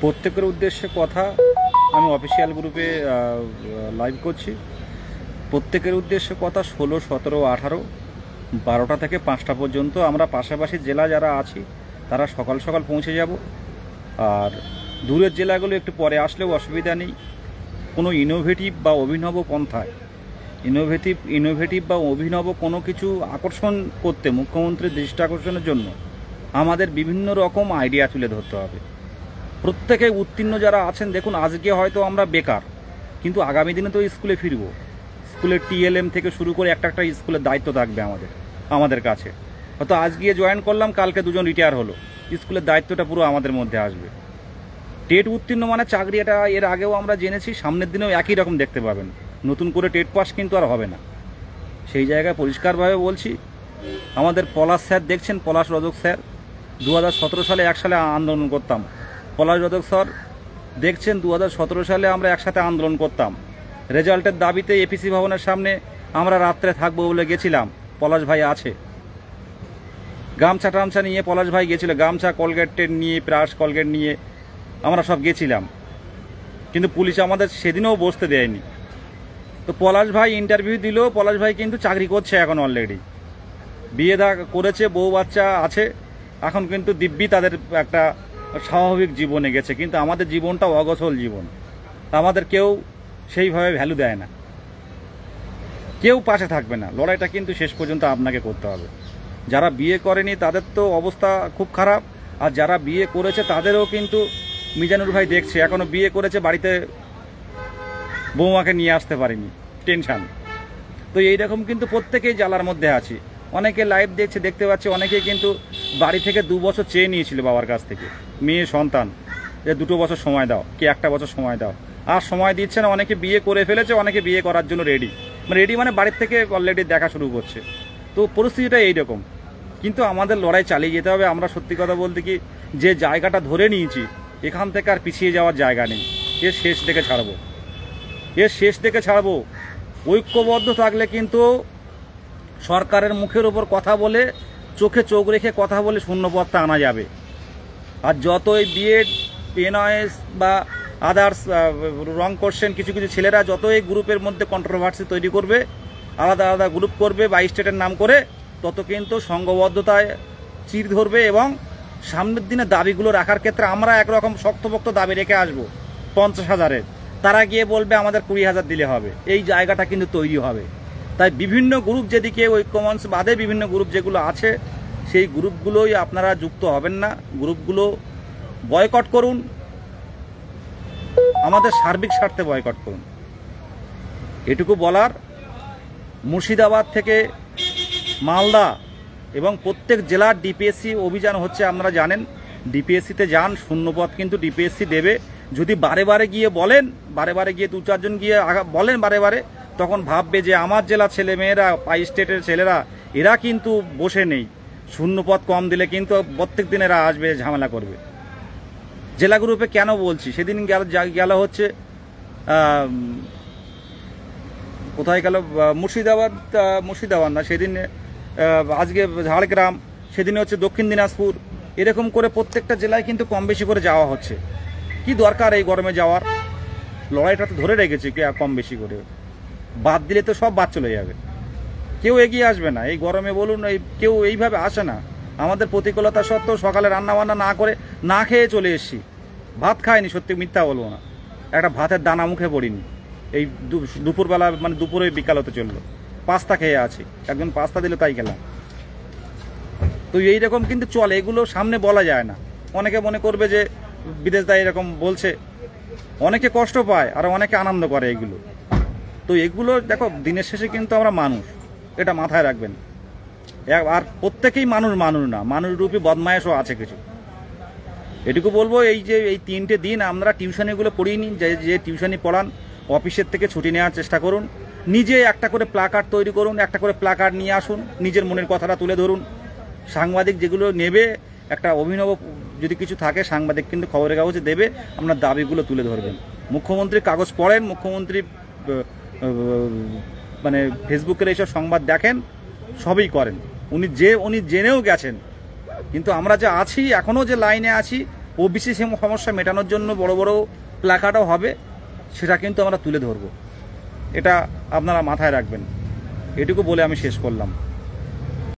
প্রত্যেকের উদ্দেশ্যে কথা আমি অফিসিয়াল গ্রুপে লাইভ করছি। প্রত্যেকের উদ্দেশ্যে কথা 16, 17, 18, 12টা থেকে 5টা পর্যন্ত আমরা পাশাপাশি জেলা যারা আছি তারা সকাল সকাল পৌঁছে যাব। আর দূরের জেলাগুলো একটু পরে আসলেও অসুবিধা নেই। কোনো ইনোভেটিভ বা অভিনব পন্থায় ইনোভেটিভ বা অভিনব কোনো কিছু আকর্ষণ করতে মুখ্যমন্ত্রীর দৃষ্টি আকর্ষণের জন্য আমাদের বিভিন্ন রকম আইডিয়া তুলে ধরতে হবে। প্রত্যেকে উত্তীর্ণ যারা আছেন, দেখুন আজকে হয়তো আমরা বেকার, কিন্তু আগামী দিনে তো স্কুলে ফিরবো। স্কুলের TLM থেকে শুরু করে একটা স্কুলের দায়িত্ব থাকবে আমাদের কাছে। হয়তো আজ গিয়ে জয়েন করলাম, কালকে দুজন রিটায়ার হলো, স্কুলের দায়িত্বটা পুরো আমাদের মধ্যে আসবে। টেট উত্তীর্ণ মানে চাকরি, এটা এর আগেও আমরা জেনেছি, সামনের দিনেও একই রকম দেখতে পাবেন। নতুন করে টেট পাস কিন্তু আর হবে না। সেই জায়গায় পরিষ্কারভাবে বলছি, আমাদের পলাশ স্যার দেখছেন, পলাশ রজক স্যার 2017 সালে একসাথে আন্দোলন করতাম। পলাশ রজক স্যার দেখছেন 2017 সালে আমরা একসাথে আন্দোলন করতাম। রেজাল্টের দাবিতে APC ভবনের সামনে আমরা রাত্রে থাকবো বলে গেছিলাম, পলাশ ভাই আছে। গামছা টামছা নিয়ে পলাশ ভাই গেছিল, গামছা কলগেটের নিয়ে, ব্রাশ কলগেট নিয়ে আমরা সব গেছিলাম, কিন্তু পুলিশ আমাদের সেদিনও বসতে দেয়নি। তো পলাশ ভাই ইন্টারভিউ দিল, পলাশ ভাই কিন্তু চাকরি করছে এখন, অলরেডি বিয়ে করেছে, বউ বাচ্চা আছে, এখন কিন্তু দিব্যি তাদের একটা স্বাভাবিক জীবনে গেছে। কিন্তু আমাদের জীবনটা অগোছল জীবন, আমাদের কেউ সেইভাবে ভ্যালু দেয় না, কেউ পাশে থাকবে না। লড়াইটা কিন্তু শেষ পর্যন্ত আপনাকে করতে হবে। যারা বিয়ে করেনি তাদের তো অবস্থা খুব খারাপ, আর যারা বিয়ে করেছে তাদেরও কিন্তু মিজানুর ভাই দেখছে, এখনও বিয়ে করেছে, বাড়িতে বৌমাকে নিয়ে আসতে পারেনি, টেনশান। তো এইরকম কিন্তু প্রত্যেকেই জ্বালার মধ্যে আছি। অনেকে লাইভ দেখছে, দেখতে পাচ্ছে, অনেকেই কিন্তু বাড়ি থেকে 2 বছর চেয়ে নিয়েছিল বাবার কাছ থেকে, মেয়ে সন্তান, যে 2 বছর সময় দাও, কি 1 বছর সময় দাও, আর সময় দিচ্ছে না। অনেকে বিয়ে করে ফেলেছে, অনেকে বিয়ে করার জন্য রেডি মানে বাড়ির থেকে অলরেডি দেখা শুরু করছে। তো পরিস্থিতিটা এইরকম, কিন্তু আমাদের লড়াই চালিয়ে যেতে হবে। আমরা সত্যি কথা বলতে কি, যে জায়গাটা ধরে নিয়েছি, এখান থেকে আর পিছিয়ে যাওয়ার জায়গা নেই। এর শেষ দেখে ছাড়বো। ঐক্যবদ্ধ থাকলে কিন্তু সরকারের মুখের উপর কথা বলে, চোখে চোখ রেখে কথা বলে শূন্যপদটা আনা যাবে। আর যতই বিএড, PNOS বা আদার্স রং কোশ্চেন কিছু ছেলেরা যত এই গ্রুপের মধ্যে কন্ট্রোভার্সি তৈরি করবে, আলাদা আলাদা গ্রুপ করবে 22 স্টেটের নাম করে, তত কিন্তু সংঘবদ্ধতায় চির ধরবে। এবং সামনের দিনে দাবিগুলো রাখার ক্ষেত্রে আমরা একরকম শক্তপোক্ত দাবি রেখে আসবো 50,000-এর, তারা গিয়ে বলবে আমাদের 20,000 দিলে হবে। এই জায়গাটা কিন্তু তৈরি হবে। তাই বিভিন্ন গ্রুপ, যেদিকে ঐক্যমঞ্চ বাদে বিভিন্ন গ্রুপ যেগুলো আছে, সেই গ্রুপগুলোই আপনারা যুক্ত হবেন না। গ্রুপগুলো বয়কট করুন, আমাদের সার্বিক স্বার্থে বয়কট করুন, এটুকু বলার। মুর্শিদাবাদ থেকে মালদা এবং প্রত্যেক জেলার DPSC অভিযান হচ্ছে, আপনারা জানেন। DPSCতে যান, শূন্যপদ কিন্তু DPSC দেবে। যদি বারে গিয়ে বলেন, বারে গিয়ে 2-4 জন গিয়ে বলেন বারে, তখন ভাববে যে আমার জেলার ছেলেমেয়েরা, 22 স্টেটের ছেলেরা, এরা কিন্তু বসে নেই, শূন্যপদ কম দিলে কিন্তু প্রত্যেক দিন এরা আসবে, ঝামেলা করবে। জেলা গ্রুপে কেন বলছি, সেদিন গেল হচ্ছে কোথায় গেল, মুর্শিদাবাদ না, সেদিন আজকে ঝাড়গ্রাম, সেদিনে হচ্ছে দক্ষিণ দিনাজপুর। এরকম করে প্রত্যেকটা জেলায় কিন্তু কম বেশি করে যাওয়া হচ্ছে। কি দরকার এই গরমে যাওয়ার? লড়াইটা তো ধরে রেখেছি, কম বেশি করে বাদ দিলে তো সব বাদ চলে যাবে, কেউ এগিয়ে আসবে না। এই গরমে বলুন, কেউ এইভাবে আসে না। আমাদের প্রতিকূলতা সত্ত্বেও সকালে রান্নাবান্না না করে, না খেয়ে চলে এসেছি। ভাত খাইনি, সত্যি মিথ্যা বলবো না, একটা ভাতের দানা মুখে পড়িনি। এই দুপুরবেলা, মানে দুপুরে বিকাল হতে চললো, পাস্তা খেয়ে আছি, একজন পাস্তা দিল তাই খেলাম। তো এইরকম কিন্তু চলে, এগুলো সামনে বলা যায় না। অনেকে মনে করবে যে বিদেশ দা এরকম বলছে, অনেকে কষ্ট পায় আর অনেকে আনন্দ করে এগুলো। তো এগুলো দেখো, দিনের শেষে কিন্তু আমরা মানুষ, এটা মাথায় রাখবেন। আর প্রত্যেকেই মানুষ না, মানুষরূপী বদমায়েশও আছে কিছু। এটুকু বলবো, এই 3টে দিন আমরা টিউশনিগুলো পড়িনি, যে টিউশনি পড়ান, অফিসের থেকে ছুটি নেওয়ার চেষ্টা করুন। নিজে একটা করে প্লাকার্ড তৈরি করুন, একটা করে প্লাকার্ড নিয়ে আসুন, নিজের মনের কথাটা তুলে ধরুন। সাংবাদিক যেগুলো নেবে, একটা অভিনব যদি কিছু থাকে, সাংবাদিক কিন্তু খবরের কাগজে দেবে, আপনার দাবিগুলো তুলে ধরবেন। মুখ্যমন্ত্রীর কাগজ পড়েন, মুখ্যমন্ত্রী মানে ফেসবুকের এইসব সংবাদ দেখেন, সবই করেন। উনি জেনেও গেছেন। কিন্তু আমরা যে আছি, এখনও যে লাইনে আছি, ওবিসি সমস্যা মেটানোর জন্য বড় বড় প্ল্যাকার্ডও হবে, সেটা কিন্তু আমরা তুলে ধরব। এটা আপনারা মাথায় রাখবেন। এটুকু বলে আমি শেষ করলাম।